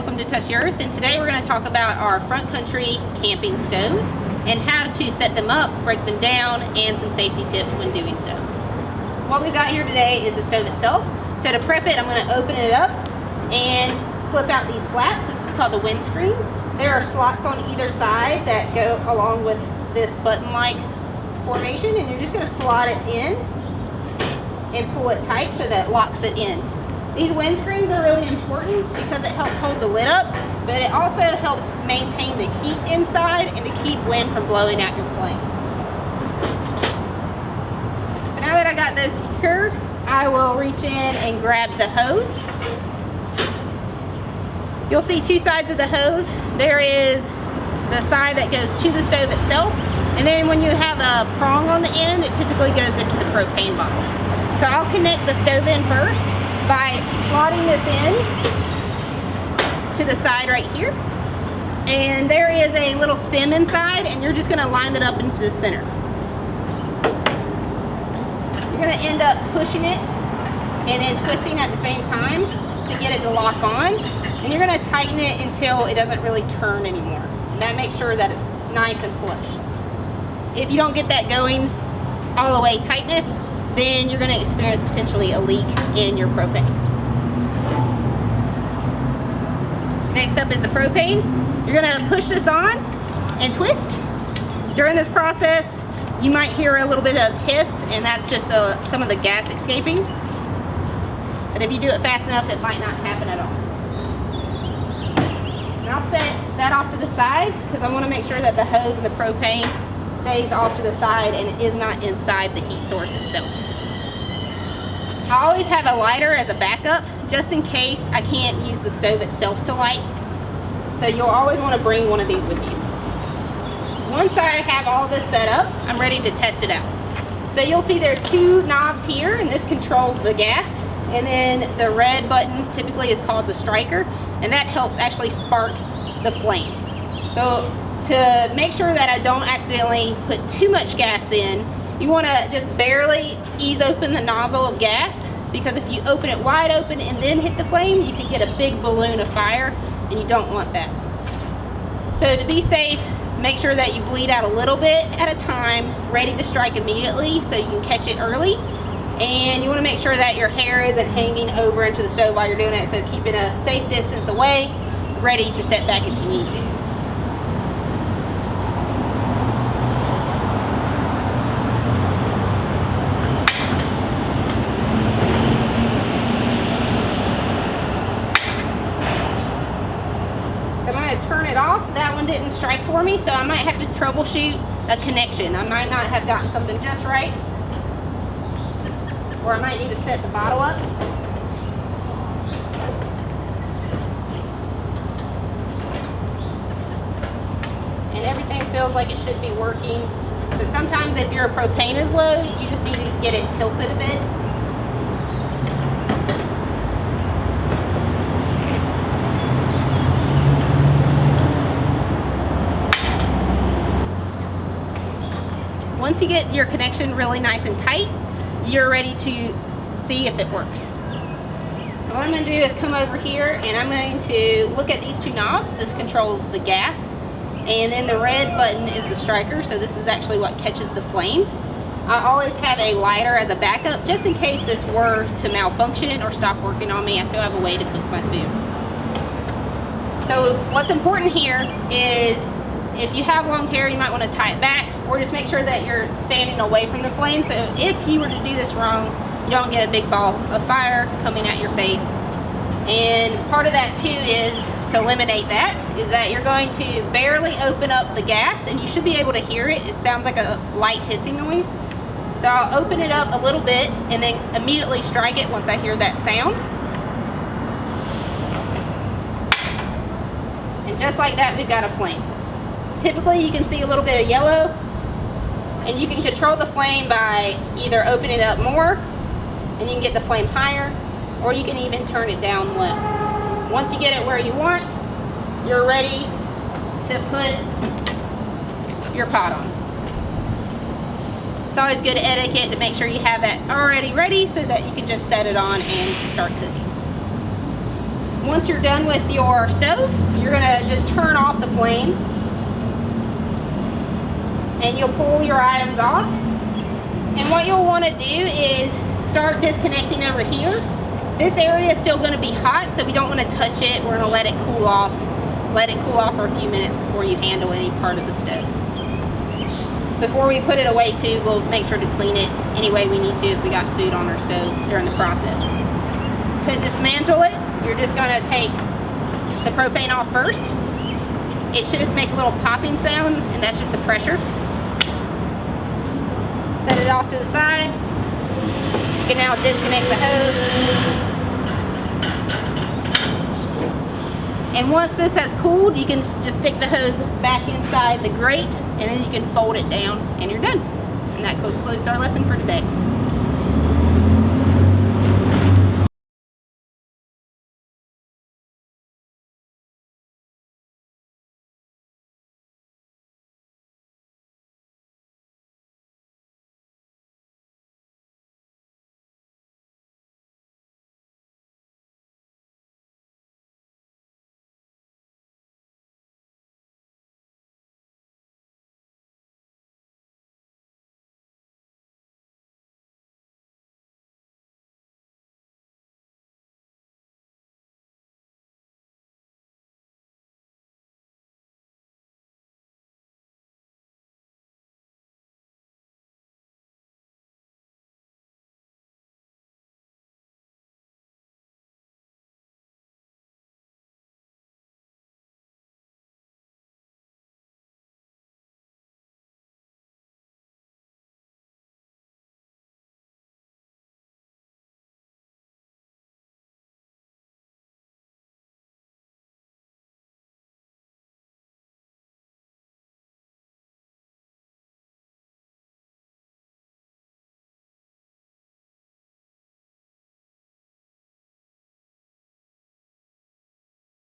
welcome to Touch the Earth, and today we're going to talk about our front country camping stoves and how to set them up, break them down, and some safety tips when doing so. What we've got here today is the stove itself. So to prep it, I'm going to open it up and flip out these flaps. This is called the windscreen. There are slots on either side that go along with this button-like formation, and you're just going to slot it in and pull it tight so that it locks it in. These windscreens are really important because it helps hold the lid up, but it also helps maintain the heat inside and to keep wind from blowing out your flame. So now that I got those secured, I will reach in and grab the hose. You'll see two sides of the hose. There is the side that goes to the stove itself, and then when you have a prong on the end, it typically goes into the propane bottle. So I'll connect the stove in first by slotting this in to the side right here. And there is a little stem inside, and you're just going to line it up into the center. You're going to end up pushing it and then twisting at the same time to get it to lock on. And you're going to tighten it until it doesn't really turn anymore. And that makes sure that it's nice and flush. If you don't get that going all the way tightness, then you're going to experience potentially a leak in your propane. Next up is the propane. You're going to push this on and twist. During this process, you might hear a little bit of hiss, and that's just some of the gas escaping. But if you do it fast enough, it might not happen at all. And I'll set that off to the side because I want to make sure that the hose and the propane stays off to the side and it is not inside the heat source itself. I always have a lighter as a backup just in case I can't use the stove itself to light. So you'll always want to bring one of these with you. Once I have all this set up, I'm ready to test it out. So you'll see there's two knobs here, and this controls the gas, and then the red button typically is called the striker, and that helps actually spark the flame. So to make sure that I don't accidentally put too much gas in, you want to just barely ease open the nozzle of gas, because if you open it wide open and then hit the flame, you can get a big balloon of fire, and you don't want that. So to be safe, make sure that you bleed out a little bit at a time, ready to strike immediately so you can catch it early. And you want to make sure that your hair isn't hanging over into the stove while you're doing it, so keep it a safe distance away, ready to step back if you need to. Turn it off. That one didn't strike for me, so I might have to troubleshoot a connection. I might not have gotten something just right, or I might need to set the bottle up. And everything feels like it should be working. So sometimes if your propane is low, you just need to get it tilted a bit. Once you get your connection really nice and tight, you're ready to see if it works. So what I'm going to do is come over here, and I'm going to look at these two knobs. This controls the gas, and then the red button is the striker, so this is actually what catches the flame. I always have a lighter as a backup just in case this were to malfunction or stop working on me. I still have a way to cook my food. So what's important here is, if you have long hair, you might want to tie it back, or just make sure that you're standing away from the flame, so if you were to do this wrong, you don't get a big ball of fire coming at your face. And part of that too is, to eliminate that, is that you're going to barely open up the gas, and you should be able to hear it. It sounds like a light hissing noise. So I'll open it up a little bit and then immediately strike it once I hear that sound. And just like that, we've got a flame. Typically you can see a little bit of yellow, and you can control the flame by either opening it up more and you can get the flame higher, or you can even turn it down low. Once you get it where you want, you're ready to put your pot on. It's always good etiquette to make sure you have that already ready so that you can just set it on and start cooking. Once you're done with your stove, you're gonna just turn off the flame and you'll pull your items off. And what you'll want to do is start disconnecting over here. This area is still going to be hot, so we don't want to touch it. We're going to let it cool off. Let it cool off for a few minutes before you handle any part of the stove. Before we put it away too, we'll make sure to clean it any way we need to if we got food on our stove during the process. To dismantle it, you're just going to take the propane off first. It should make a little popping sound, and that's just the pressure. Set it off to the side. You can now disconnect the hose. And once this has cooled, you can just stick the hose back inside the grate, and then you can fold it down, and you're done. And that concludes our lesson for today.